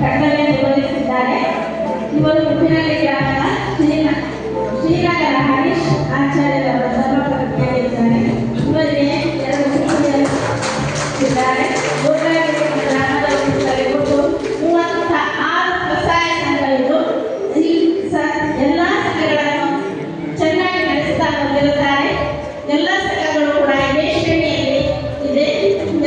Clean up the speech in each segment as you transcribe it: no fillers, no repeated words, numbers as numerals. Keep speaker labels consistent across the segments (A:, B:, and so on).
A: ಕರ್ತವ್ಯ ನಿರ್ವಹಿಸಿದ್ದಾರೆ. ಇವರು ಉಪ್ಪಿನಳ್ಳಿ ಗ್ರಾಮದ ಶ್ರೀನಗರ ಹರೀಶ್ ಆಚಾರ್ಯರವರ ಧರ್ಮಪತ್ನಿಯಾಗಿದ್ದಾರೆ. ಇವರಿಗೆ 2 ಪುತ್ರಿಯರಿದ್ದಾರೆ. ಗ್ರಾಮದ ಒಟ್ಟು 36 ಸ್ವಸಹಾಯ ಸಂಘಗಳು ಎಲ್ಲ ಸಂಘಗಳನ್ನು ಚೆನ್ನಾಗಿ ನಡೆಸ್ತಾ ಬಂದಿರುತ್ತಾರೆ. ಎಲ್ಲ ಸಂಘಗಳು ಕೂಡ ಇದೇ ಶ್ರೇಣಿಯಲ್ಲಿ ಇದೆ.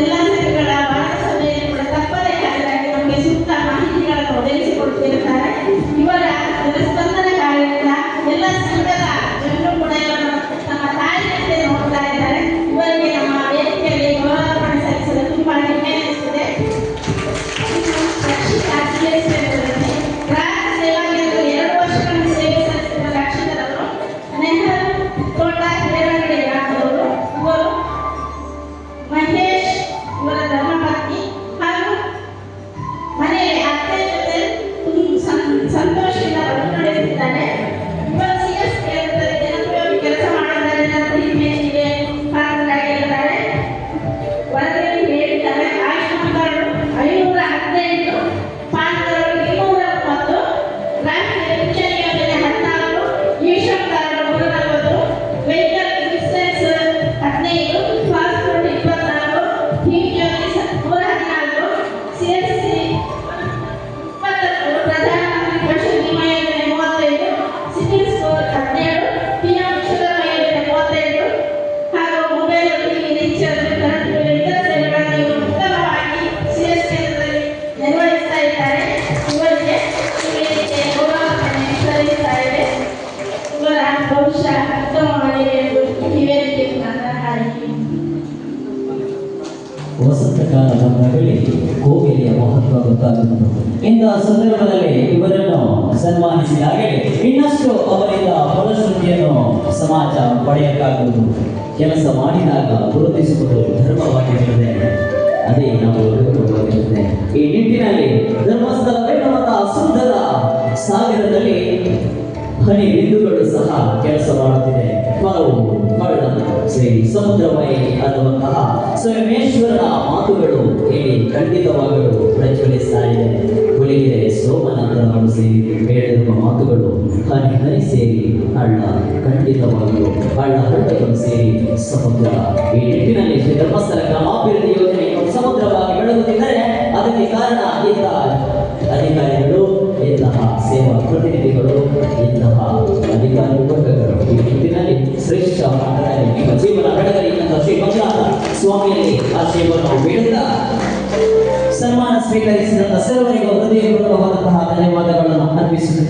A: ಎಲ್ಲ ಸಂಘಗಳ ಭಾಗವಹಿಸುವಿಕೆಯಲ್ಲಿ ಕೂಡ ತಪ್ಪದೇ ಹಾಜರಾಗಿ ನಮಗೆ ಸೂಕ್ತ ಮಾಹಿತಿಗಳನ್ನು ಒದಗಿಸಿಕೊಡುತ್ತಿರುತ್ತಾರೆ. ಇವರ ಜನಸ್ಪಂದನ ಕಾರ್ಯದಿಂದ ಎಲ್ಲ ಸಂಘದ ಜನರು ಕೂಡ ಇವರನ್ನು ನಮ್ಮ ತಾಯಿಯಂತೆ ನೋಡ್ತಾ ಇದ್ದಾರೆ. ಇವರಿಗೆ ನಮ್ಮ ವೇದಿಕೆಯಲ್ಲಿ ಗೌರವಾರ್ಪಣೆ ಸಲ್ಲಿಸಲು ತುಂಬಾ ಹೆಮ್ಮೆ ಅನಿಸುತ್ತದೆ. ಗ್ರಾಹಕ ಸೇವಾ ಕೇಂದ್ರದಲ್ಲಿ 2 ವರ್ಷಗಳ ಸೇವೆ ಸಲ್ಲಿಸಿದ ರಕ್ಷಿತರವರು ನೆಹರು ತೋಟ ಹಿರೇಮಂಗಡಿ ಗ್ರಾಮದವರು. ಇವರು ಮಹೇಶ್ ಇವರ ಧರ್ಮಪತ್ನಿ ಹಾಗೂ ಮನೆಯಲ್ಲಿ ಅತ್ತೆ ಜೊತೆ ಸಂತೋಷದಿಂದ ನಡೆಸಿದ್ದಾರೆ. ಇವರು ಸಿಎಸ್ ಕೇಂದ್ರದಲ್ಲಿ ಜನೋಪಯೋಗಿ ಕೆಲಸ ಮಾಡುವುದರಿಂದ ಪ್ರೀತಿಗೆ ಪಾತ್ರರಾಗಿದ್ದಾರೆ. ವರದಿಯಲ್ಲಿ ಹೇಳಿದ್ದಾರೆ, ಆಯುಷ್ಮಾನ್ ಕಾರ್ಡ್ 515, ಪಾನ್ ಕಾರ್ಡ್ 230, ರಾಷ್ಟ್ರೀಯ ಪಿಂಚಣಿ ಯೋಜನೆ 14, ಈಶ್ರಮ್ ಕಾರ್ಡ್ 140, ವೆಹಿಕಲ್ ಇನ್ಸೂರೆನ್ಸ್ 15, ಪಾಸ್ಪೋರ್ಟ್ 24, ಹಿಂಗ್ ಜ್ಯೋತಿ 114, ಸಿಎಸ್ಸಿ 23, ಪ್ರಧಾನಮಂತ್ರಿ ಫಸಲ್ ಬಿಮಾ ಯೋಜನೆ 35, ಸಿಬಿಲ್ ಸ್ಕೋರ್ 17, ಪಿಎಂ ವಿಶ್ವಕರ್ಮ ಯೋಜನೆ 32 ಹಾಗೂ mobile TV recharge current bill ಇತರ ಸೇವೆಗಳನ್ನು ಇವರು ಉತ್ತಮವಾಗಿ ಸಿಎಸ್ ಕೇಂದ್ರದಲ್ಲಿ ನಿರ್ವಹಿಸ್ತಾ ಇದ್ದಾರೆ. ಇವರಿಗೆ ಗೌರವಾರ್ಪಣೆ ಸಲ್ಲಿಸ್ತಾ ಇದೆ. ಇವರ ಭವಿಷ್ಯ ಉತ್ತಮವಾಗಿದೆ ಎಂದು ನಿವೇದಿಕೆ ಮುಖಾಂತರ ಹಾರೈಕೆ.
B: ವಸಂತಕಾಲ ಬಂದಾಗಲೇ ಕೋಗಿಲೆಯ ಮಹತ್ವ ಗೊತ್ತಾಗುವುದು. ಇಂತಹ ಸಂದರ್ಭದಲ್ಲಿ ಇವರನ್ನು ಸನ್ಮಾನಿಸಿದಾಗಲೇ ಇನ್ನಷ್ಟು ಅವರಿಂದ ಫಲಶ್ರುತಿಯನ್ನು ಸಮಾಜ ಪಡೆಯಕ್ಕಾಗುವುದು. ಕೆಲಸ ಮಾಡಿದಾಗ ಗುರುತಿಸುವುದು ಧರ್ಮವಾಗಿರುತ್ತದೆ. ಅದೇ ನಾವು ಗೌರವವಾಗಿರುತ್ತದೆ. ಈ ನಿಟ್ಟಿನಲ್ಲಿ ಧರ್ಮಸ್ಥಳ ವೇಣುಮತ ಸುಂದರ ಸಾಗರದಲ್ಲಿ ಹನಿ ಬಿಂದುಗಳು ಸಹ ಕೆಲಸ ಮಾಡುತ್ತಿದೆ. ಫಲವು ಮರಳನ್ನು ಸೇರಿ ಸಮುದ್ರಮಯ ಅನ್ನುವಂತಹ ಸೋಮೇಶ್ವರನ ಮಾತುಗಳು ಇಲ್ಲಿ ಖಂಡಿತವಾಗಲು ಪ್ರಜ್ವಲಿಸ್ತಾ ಇದೆ. ಹುಲಿಗೆರೆ ಸೋಮನಾಥನವರು ಸೇರಿ ಹೇಳಿರುವ ಮಾತುಗಳು ಹನಿ ಹನಿ ಸೇರಿ ಹಳ್ಳ, ಖಂಡಿತವಾಗಲು ಹಳ್ಳ ಹಳ್ಳಗಳು ಸೇರಿ ಸಮುದ್ರ. ಈ ನಿಟ್ಟಿನಲ್ಲಿ ಶ್ರೀ ಧರ್ಮಸ್ಥಳ ಗ್ರಾಮಾಭಿವೃದ್ಧಿ ಯೋಜನೆಯನ್ನು ಸಮುದ್ರವಾಗಿ ಬೆಳಗುತ್ತಿದ್ದರೆ ಅದಕ್ಕೆ ಕಾರಣ ಇಂತಹ ಅಧಿಕಾರಿಗಳು, ಇಂತಹ ಸೇವಾ ಪ್ರತಿನಿಧಿಗಳು, ಇಂತಹ ಅಧಿಕಾರಿ ವರ್ಗಗಳು. ಈ ನಿಟ್ಟಿನಲ್ಲಿ ಶ್ರೇಷ್ಠ ಮಾತನಾಡಿ ನಿಮ್ಮ ಜೀವನ ಬೆಳಗಲಿ ಅಂತ ಶ್ರೀ ಮಂಜುನಾಥ ಸ್ವಾಮಿಯಲ್ಲಿ ಆಶಯವನ್ನು ಬೇಡುತ್ತಾ ಸನ್ಮಾನ ಸ್ವೀಕರಿಸಿದಂತಹ ಸರ್ವರಿಗೂ ಹೃದಯಪೂರ್ವಕವಾದಂತಹ ಧನ್ಯವಾದಗಳನ್ನು ಅರ್ಪಿಸುತ್ತೇವೆ.